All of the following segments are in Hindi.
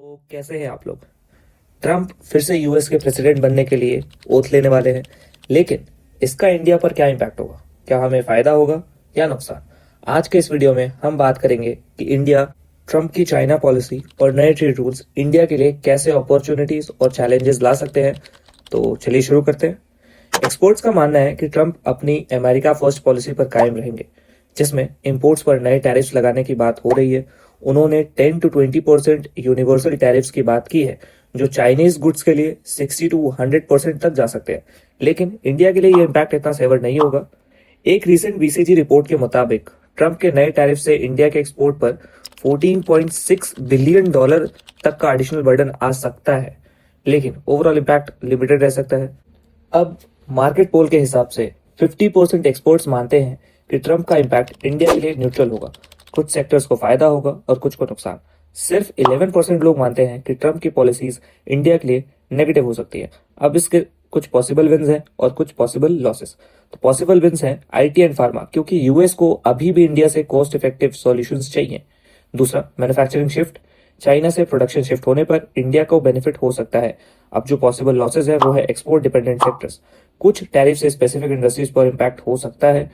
तो कैसे हैं आप लोग। ट्रम्प फिर से यूएस के प्रेसिडेंट बनने के लिए ओथ लेने वाले हैं, लेकिन इसका इंडिया पर क्या इम्पैक्ट होगा, क्या हमें फायदा होगा या नुकसान। आज के इस वीडियो में हम बात करेंगे कि इंडिया, ट्रम्प की चाइना पॉलिसी और नए ट्रेड रूल्स इंडिया के लिए कैसे अपॉर्चुनिटीज और चैलेंजेस ला सकते हैं। तो चलिए शुरू करते हैं। एक्सपर्ट्स का मानना है कि ट्रम्प अपनी अमेरिका फर्स्ट पॉलिसी पर कायम रहेंगे, जिसमें इंपोर्ट्स पर नए टैरिफ्स लगाने की बात हो रही है। उन्होंने 10 to 20% यूनिवर्सल टैरिफ्स की बात की है, जो चाइनीज गुड्स के लिए 60 to 100% तक जा सकते हैं। लेकिन इंडिया के लिए ये इम्पैक्ट इतना सेवर नहीं होगा। एक रिसेंट बीसीजी रिपोर्ट के मुताबिक ट्रम्प के नए टैरिफ से इंडिया के एक्सपोर्ट पर $14.6 बिलियन तक का एडिशनल बर्डन आ सकता है, लेकिन ओवरऑल इम्पैक्ट लिमिटेड रह सकता है। अब मार्केट पोल के हिसाब से 50% एक्सपर्ट्स मानते हैं कि ट्रम्प का इम्पैक्ट इंडिया के लिए न्यूट्रल होगा। कुछ सेक्टर्स को फायदा होगा और कुछ को नुकसान। सिर्फ 11% लोग मानते हैं कि ट्रम्प की पॉलिसीज इंडिया के लिए नेगेटिव हो सकती है। अब इसके कुछ पॉसिबल विन्स हैं और कुछ पॉसिबल लॉसेस। तो पॉसिबल विन्स हैं आईटी एंड फार्मा, क्योंकि यूएस को अभी भी इंडिया से कॉस्ट इफेक्टिव सॉल्यूशंस चाहिए। दूसरा, मैन्युफैक्चरिंग शिफ्ट, चाइना से प्रोडक्शन शिफ्ट होने पर इंडिया को बेनिफिट हो सकता है। अब जो पॉसिबल लॉसेज है वो है एक्सपोर्ट डिपेंडेंट सेक्टर्स, कुछ टैरिफ से स्पेसिफिक इंडस्ट्रीज पर इम्पैक्ट हो सकता है।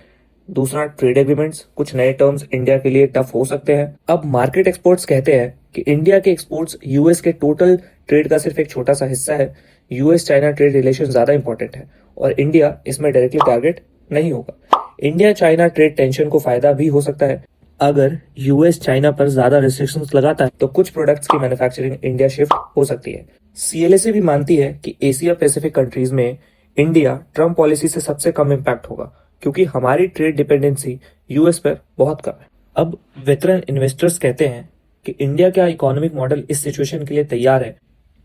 दूसरा, ट्रेड एग्रीमेंट्स, कुछ नए टर्म्स इंडिया के लिए टफ हो सकते हैं। अब मार्केट एक्सपर्ट्स कहते हैं कि इंडिया के एक्सपोर्ट्स यूएस के टोटल ट्रेड का सिर्फ एक छोटा सा हिस्सा है। यूएस चाइना ट्रेड रिलेशन ज्यादा इंपॉर्टेंट है और इंडिया इसमें डायरेक्टली टारगेट नहीं होगा। इंडिया चाइना ट्रेड टेंशन को फायदा भी हो सकता है। अगर यूएस चाइना पर ज्यादा रिस्ट्रिक्शंस लगाता है तो कुछ प्रोडक्ट्स की मैन्युफैक्चरिंग इंडिया शिफ्ट हो सकती है। सीएलएसी भी मानती है कि एशिया पैसिफिक कंट्रीज में इंडिया ट्रम्प पॉलिसी से सबसे कम इम्पैक्ट होगा, क्योंकि हमारी ट्रेड डिपेंडेंसी यूएस पर बहुत कम है। अब वेटरन इन्वेस्टर्स कहते हैं कि इंडिया का इकोनॉमिक मॉडल इस सिचुएशन के लिए तैयार है।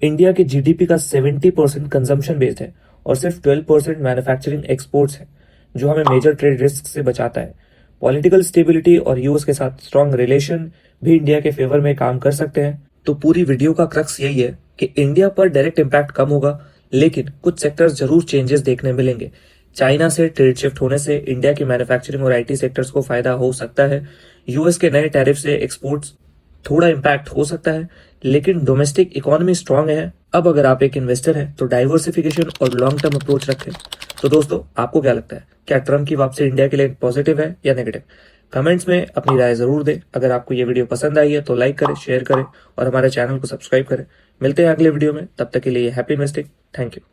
इंडिया के जीडीपी का 70% कंजम्पशन बेस्ड है और सिर्फ 12% मैन्युफैक्चरिंग एक्सपोर्ट्स है, जो हमें मेजर ट्रेड रिस्क से बचाता है। पॉलिटिकल स्टेबिलिटी और यूएस के साथ स्ट्रॉन्ग रिलेशन भी इंडिया के फेवर में काम कर सकते हैं। तो पूरी वीडियो का क्रक्स यही है कि इंडिया पर डायरेक्ट इम्पैक्ट कम होगा, लेकिन कुछ सेक्टर्स जरूर चेंजेस देखने मिलेंगे। चाइना से ट्रेड शिफ्ट होने से इंडिया की मैन्युफैक्चरिंग और आईटी सेक्टर्स को फायदा हो सकता है। यूएस के नए टैरिफ से एक्सपोर्ट्स थोड़ा इम्पैक्ट हो सकता है, लेकिन डोमेस्टिक इकोनॉमी स्ट्रांग है। अब अगर आप एक इन्वेस्टर हैं तो डाइवर्सिफिकेशन और लॉन्ग टर्म अप्रोच रखें। तो दोस्तों, आपको क्या लगता है, क्या ट्रम्प की वापसी इंडिया के लिए पॉजिटिव है या नेगेटिव? कमेंट्स में अपनी राय जरूर दें। अगर आपको ये वीडियो पसंद आई है तो लाइक करें, शेयर करें और हमारे चैनल को सब्सक्राइब करें। मिलते हैं अगले वीडियो में, तब तक के लिए हैप्पी इन्वेस्टिंग। Thank you.